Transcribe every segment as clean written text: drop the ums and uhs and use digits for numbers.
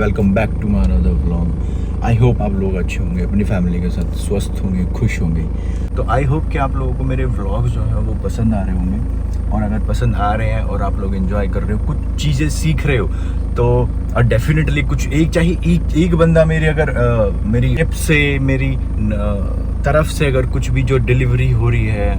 Welcome back to my another vlog. I hope आप लोग अच्छे होंगे, अपनी फैमिली के साथ स्वस्थ होंगे, खुश होंगे। तो आई होप कि आप लोगों को मेरे व्लॉग जो है वो पसंद आ रहे होंगे, और अगर पसंद आ रहे हैं और आप लोग एंजॉय कर रहे हो, कुछ चीज़ें सीख रहे हो, तो डेफिनेटली कुछ एक चाहिए। एक बंदा मेरी अगर मेरी ऐप से, मेरी तरफ से अगर कुछ भी जो डिलीवरी हो रही है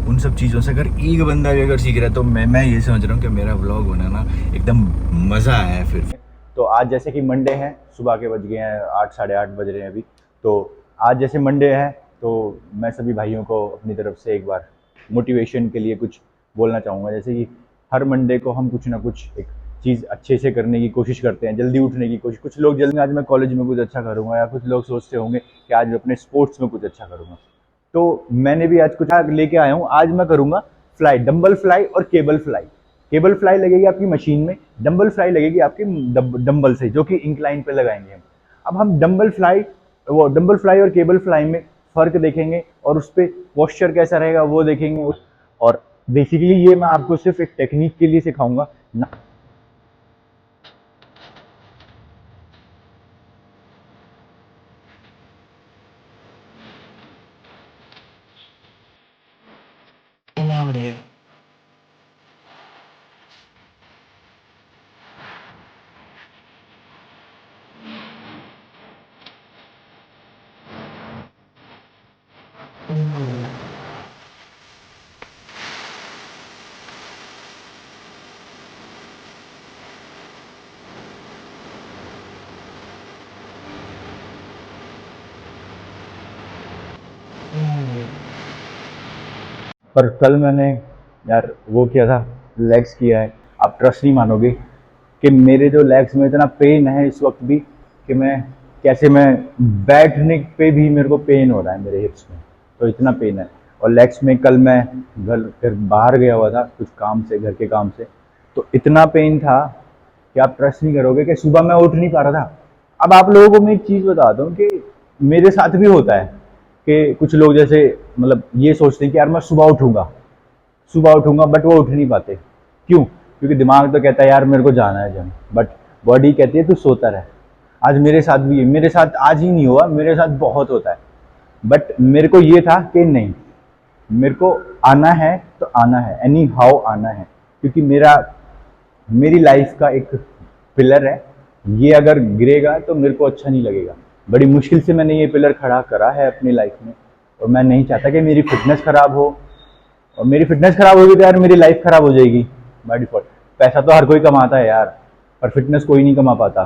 उन सब चीज़ों से अगर एक बंदा भी अगर सीख रहा है, तो मैं ये समझ रहा हूँ कि मेरा व्लॉग होना ना एकदम मज़ा आया है। फिर तो आज जैसे कि मंडे है, सुबह के बज गए हैं 8 साढ़े 8 बज रहे हैं अभी। तो आज जैसे मंडे है तो मैं सभी भाइयों को अपनी तरफ से एक बार मोटिवेशन के लिए कुछ बोलना चाहूँगा। जैसे कि हर मंडे को हम कुछ ना कुछ एक चीज़ अच्छे से करने की कोशिश करते हैं, जल्दी उठने की कोशिश। कुछ लोग जल्दी, आज मैं कॉलेज में कुछ अच्छा करूँगा, या कुछ लोग सोचते होंगे कि आज मैं अपने स्पोर्ट्स में कुछ अच्छा करूँगा। तो मैंने भी आज कुछ लेके आया हूँ। आज मैं करूँगा फ्लाई, डंबल फ्लाई और केबल फ्लाई। केबल फ्लाई लगेगी आपकी मशीन में, डंबल फ्लाई लगेगी आपकी डंबल से, जो कि इंक्लाइन पे लगाएंगे हम। अब हम डंबल फ्लाई और केबल फ्लाई में फर्क देखेंगे, और उस पर पोस्चर कैसा रहेगा वो देखेंगे। और बेसिकली ये मैं आपको सिर्फ एक टेक्निक के लिए सिखाऊंगा ना। पर कल मैंने यार वो किया था, लेग्स किया है। आप ट्रस्ट नहीं मानोगे कि मेरे जो लेग्स में इतना पेन है इस वक्त भी, कि मैं बैठने पे भी मेरे को पेन हो रहा है मेरे हिप्स में। तो इतना पेन है। और लेग्स में कल मैं घर बाहर गया हुआ था कुछ काम से, घर के काम से। तो इतना पेन था कि आप ट्रस्ट नहीं करोगे कि सुबह मैं उठ नहीं पा रहा था। अब आप लोगों को मैं एक चीज़ बताता हूँ कि मेरे साथ भी होता है कि कुछ लोग जैसे मतलब ये सोचते हैं कि यार मैं सुबह उठूंगा, बट वो उठ नहीं पाते। क्यों? क्योंकि दिमाग तो कहता है यार मेरे को जाना है जिम, बट बॉडी कहती है तू सोता रह। आज मेरे साथ भी है, मेरे साथ आज ही नहीं हुआ, मेरे साथ बहुत होता है। बट मेरे को ये था कि नहीं, मेरे को आना है तो आना है, एनी हाउ आना है। क्योंकि मेरी लाइफ का एक पिलर है, ये अगर गिरेगा तो मेरे को अच्छा नहीं लगेगा। बड़ी मुश्किल से मैंने ये पिलर खड़ा करा है अपनी लाइफ में, और मैं नहीं चाहता कि मेरी फिटनेस खराब हो। और मेरी फिटनेस खराब होगी तो यार मेरी लाइफ खराब हो जाएगी बाय डिफॉल्ट। पैसा तो हर कोई कमाता है यार, पर फिटनेस कोई नहीं कमा पाता।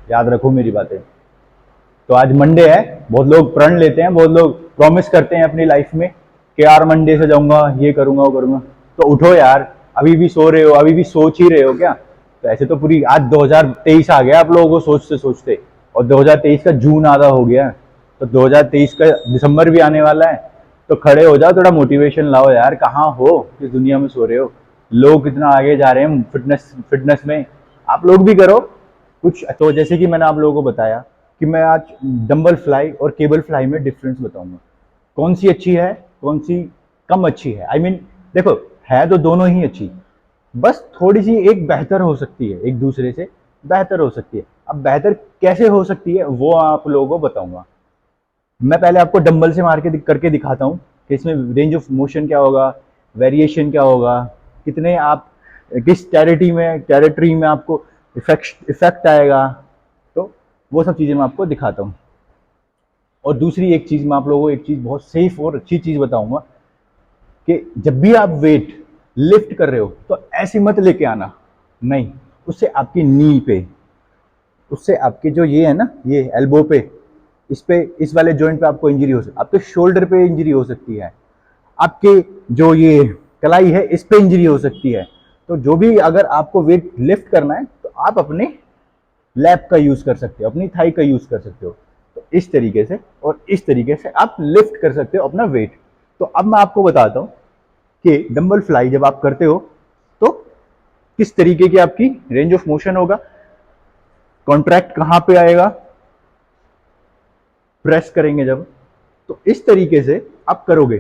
याद रखो मेरी बातें। तो आज मंडे है, बहुत लोग प्रण लेते हैं, बहुत लोग प्रॉमिस करते हैं अपनी लाइफ में कि यार मंडे से जाऊंगा, ये करूंगा, वो करूंगा। तो उठो यार, अभी भी सो रहे हो? अभी भी सोच ही रहे हो क्या? तो ऐसे तो पूरी आज 2023 आ गया आप लोगों को सोचते सोचते, और 2023 का जून आधा हो गया। तो 2023 का दिसंबर भी आने वाला है। तो खड़े हो जाओ, थोड़ा मोटिवेशन लाओ यार। कहाँ हो, किस दुनिया में सो रहे हो? लोग कितना आगे जा रहे हैं फिटनेस में, आप लोग भी करो कुछ। तो जैसे कि मैंने आप लोगों को बताया कि मैं आज डंबल फ्लाई और केबल फ्लाई में डिफरेंस बताऊंगा, कौन सी अच्छी है, कौन सी कम अच्छी है। आई मीन देखो, है तो दोनों ही अच्छी, बस थोड़ी सी एक बेहतर हो सकती है, एक दूसरे से बेहतर हो सकती है। अब बेहतर कैसे हो सकती है वो आप लोगों को बताऊंगा। मैं पहले आपको डंबल से मार के करके दिखाता हूँ कि इसमें रेंज ऑफ मोशन क्या होगा, वेरिएशन क्या होगा, कितने आप किस टेरिटरी में आपको इफेक्ट आएगा। तो वो सब चीज़ें मैं आपको दिखाता हूँ। और दूसरी एक चीज़ मैं आप लोगों को एक चीज़ बहुत सेफ और अच्छी चीज़ बताऊंगा कि जब भी आप वेट लिफ्ट कर रहे हो तो ऐसे मत लेके आना, नहीं। उससे आपकी नी पे, उससे आपके जो ये है ना, ये एल्बो पे, इस वाले जॉइंट पे आपको इंजरी हो सकती है, आपके शोल्डर पे इंजरी हो सकती है, आपके जो ये कलाई है इस पे इंजरी हो सकती है। तो जो भी अगर आपको वेट लिफ्ट करना है तो आप अपने लैप का यूज कर सकते हो, अपनी थाई का यूज कर सकते हो। तो इस तरीके से और इस तरीके से आप लिफ्ट कर सकते हो अपना वेट। तो अब मैं आपको बताता हूं कि डंबल फ्लाई जब आप करते हो तो किस तरीके की आपकी रेंज ऑफ मोशन होगा, कॉन्ट्रैक्ट कहां पे आएगा, प्रेस करेंगे जब, तो इस तरीके से आप करोगे।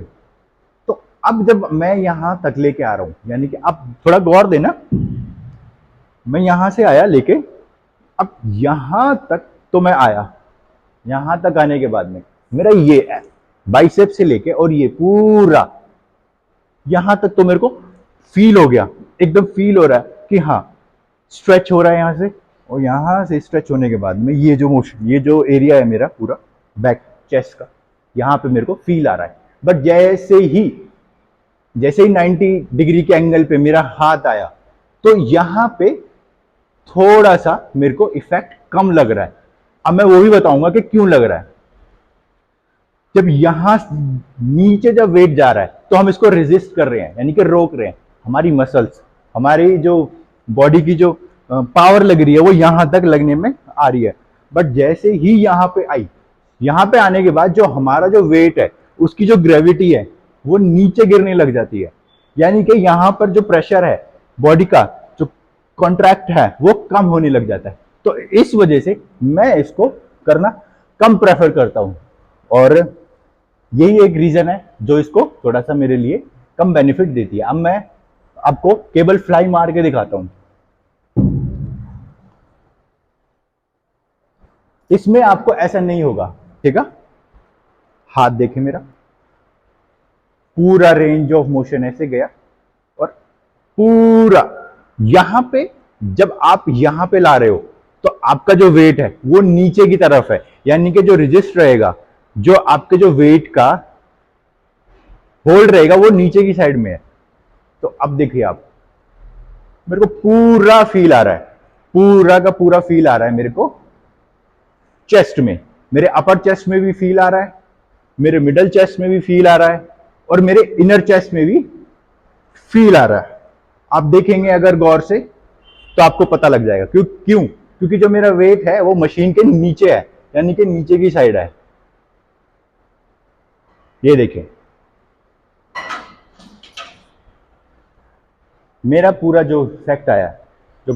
तो अब जब मैं यहां तक लेके आ रहा हूं, यानी कि आप थोड़ा गौर देना, मैं यहां से आया लेके, अब यहां तक तो मैं आया, यहां तक आने के बाद में मेरा ये है बाइसेप से लेके और ये पूरा यहां तक तो मेरे को फील हो गया, एकदम फील हो रहा है कि हाँ स्ट्रेच हो रहा है यहां से, और यहां से स्ट्रेच होने के बाद में ये जो मोशन, ये जो एरिया है मेरा पूरा बैक चेस्ट का, यहां पे मेरे को फील आ रहा है। बट जैसे ही 90 डिग्री के एंगल पे मेरा हाथ आया तो यहां पे थोड़ा सा मेरे को इफेक्ट कम लग रहा है। अब मैं वो भी बताऊंगा कि क्यों लग रहा है। जब यहां नीचे जब वेट जा रहा है तो हम इसको रेजिस्ट कर रहे हैं, यानी कि रोक रहे हैं। हमारी मसल्स, हमारी जो बॉडी की जो पावर लग रही है वो यहां तक लगने में आ रही है। बट जैसे ही यहां पे आई, यहां पे आने के बाद जो हमारा जो वेट है उसकी जो ग्रेविटी है वो नीचे गिरने लग जाती है, यानी कि यहां पर जो प्रेशर है बॉडी का, जो कॉन्ट्रैक्ट है वो कम होने लग जाता है। तो इस वजह से मैं इसको करना कम प्रेफर करता हूं, और यही एक रीजन है जो इसको थोड़ा सा मेरे लिए कम बेनिफिट देती है। अब मैं आपको केबल फ्लाई मार के दिखाता हूं। इसमें आपको ऐसा नहीं होगा, ठीक है। हाथ देखे मेरा, पूरा रेंज ऑफ मोशन ऐसे गया, और पूरा यहां पे जब आप यहां पे ला रहे हो तो आपका जो वेट है वो नीचे की तरफ है, यानी कि जो रजिस्ट रहेगा, जो आपके जो वेट का होल्ड रहेगा वो नीचे की साइड में है। तो अब देखिए आप, मेरे को पूरा फील आ रहा है, पूरा का पूरा फील आ रहा है मेरे को चेस्ट में, मेरे अपर चेस्ट में भी फील आ रहा है, मेरे मिडल चेस्ट में भी फील आ रहा है, और मेरे इनर चेस्ट में भी फील आ रहा है। आप देखेंगे अगर गौर से तो आपको पता लग जाएगा। क्यों? क्योंकि जो मेरा वेट है वो मशीन के नीचे है, यानी कि नीचे की साइड है। ये देखिए, मेरा पूरा जो इफेक्ट आया, जो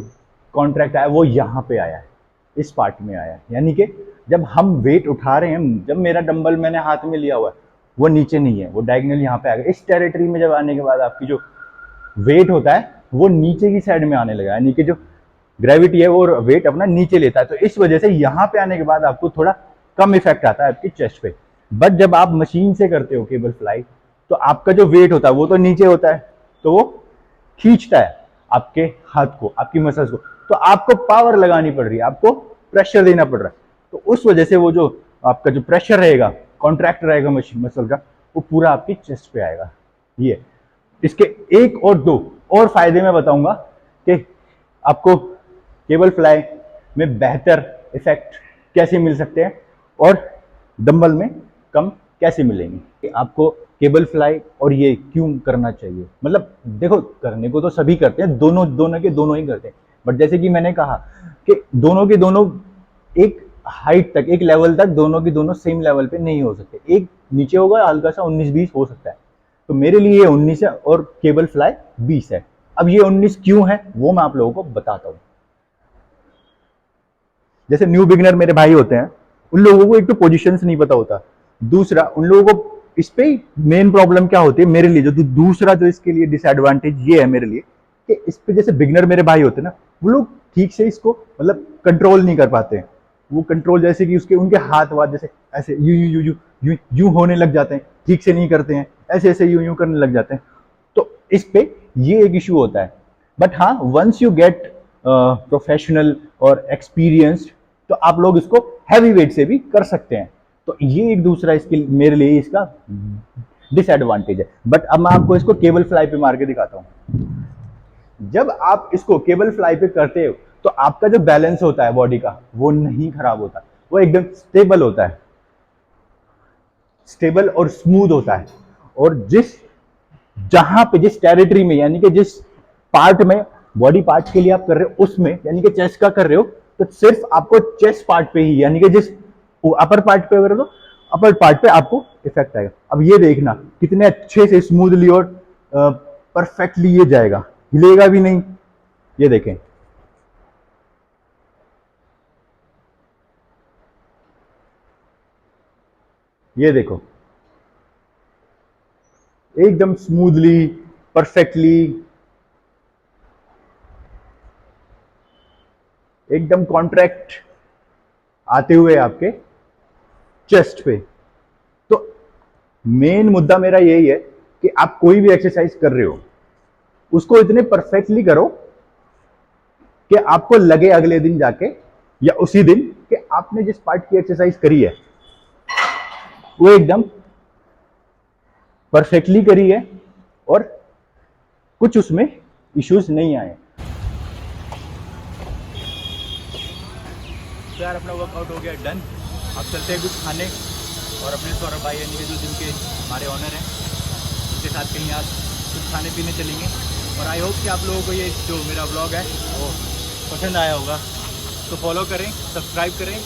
कॉन्ट्रैक्ट आया वो यहां पे आया है, इस पार्ट में आया है। यानी कि जब हम वेट उठा रहे हैं, जब मेरा डंबल मैंने हाथ में लिया हुआ है वो नीचे नहीं है, वो डायगनल यहां पे आ गया। इस टेरिटरी में जब आने के बाद आपकी जो वेट होता है वो नीचे की साइड में आने लगा, यानी कि जो ग्रेविटी है वो वेट अपना नीचे लेता है। तो इस वजह से यहां पे आने के बाद आपको थोड़ा कम इफेक्ट आता है आपकी चेस्ट पे। बट जब आप मशीन से करते हो केबल फ्लाई, तो आपका जो वेट होता है वो तो नीचे होता है, तो वो खींचता है आपके हाथ को, आपकी मसल्स को, तो आपको पावर लगानी पड़ रही है, आपको प्रेशर देना पड़ रहा है। तो उस वजह से वो जो आपका जो प्रेशर रहेगा, कॉन्ट्रैक्ट रहेगा मशीन मसल का, वो पूरा आपकी चेस्ट पे आएगा। ये इसके एक और दो और फायदे मैं बताऊंगा कि आपको केबल फ्लाई में बेहतर इफेक्ट कैसे मिल सकते हैं और डंबल में कम कैसे मिलेंगे। आपको केबल फ्लाई और ये क्यों करना चाहिए, मतलब देखो करने को तो सभी करते हैं, दोनों दोनों के दोनों ही करते हैं। बट जैसे कि मैंने कहा कि दोनों के दोनों एक हाइट तक, एक लेवल तक दोनों के दोनों सेम लेवल पे नहीं हो सकते। एक नीचे होगा हल्का सा 19-20 हो सकता है, तो मेरे लिए ये 19 है और केबल फ्लाई 20 है। अब ये 19 क्यों है वो मैं आप लोगों को बताता हूँ। जैसे न्यू बिगनर मेरे भाई होते हैं, उन लोगों को एक तो पोजीशंस नहीं पता होता, दूसरा उन लोगों को इस पे मेन प्रॉब्लम क्या होती है मेरे लिए, जो दूसरा जो इसके लिए डिसएडवांटेज ये है मेरे लिए कि इस पे जैसे बिगनर मेरे भाई होते हैं ना, वो लोग ठीक से इसको मतलब कंट्रोल नहीं कर पाते हैं। वो कंट्रोल जैसे कि उसके उनके हाथ वाथ जैसे ऐसे you you you you you you होने लग जाते हैं, ठीक से नहीं करते हैं, ऐसे ऐसे यू यू करने लग जाते हैं। तो इस पे ये एक इशू होता है। बट हाँ, वंस यू गेट प्रोफेशनल और एक्सपीरियंस्ड, तो आप लोग इसको हैवी वेट से भी कर सकते हैं। तो ये एक दूसरा इसके मेरे लिए इसका डिसएडवांटेज है। बट अब मैं आपको इसको केबल फ्लाई पे मार के दिखाता हूं। जब आप इसको केबल फ्लाई पे करते हो तो आपका जो बैलेंस होता है बॉडी का वो नहीं खराब होता, वो एकदम स्टेबल होता है, स्टेबल और स्मूथ होता है। और जहां पे जिस टेरिटरी में, यानी कि जिस पार्ट में बॉडी पार्ट के लिए आप कर रहे हो उसमें, यानी कि चेस्ट का कर रहे हो, तो सिर्फ आपको चेस्ट पार्ट पे ही, यानी कि जिस अपर पार्ट पे कर रहे हो अपर पार्ट पे आपको इफेक्ट आएगा। अब ये देखना कितने अच्छे से स्मूथली और परफेक्टली ये जाएगा, हिलेगा भी नहीं। ये देखें, ये देखो, एकदम स्मूथली, परफेक्टली। एकदम कॉन्ट्रैक्ट आते हुए आपके चेस्ट पे। तो मेन मुद्दा मेरा यही है कि आप कोई भी एक्सरसाइज कर रहे हो उसको इतने परफेक्टली करो कि आपको लगे अगले दिन जाके या उसी दिन कि आपने जिस पार्ट की एक्सरसाइज करी है वो एकदम परफेक्टली करी है और कुछ उसमें इश्यूज नहीं आए। तो यार अपना वर्कआउट हो गया डन। अब चलते हैं कुछ खाने और अपने सौरभ भाई यानी जो जिनके हमारे ऑनर हैं उनके साथ कहीं आज कुछ खाने पीने चलेंगे। और आई होप कि आप लोगों को ये जो मेरा व्लॉग है वो पसंद आया होगा। तो फॉलो करें, सब्सक्राइब करें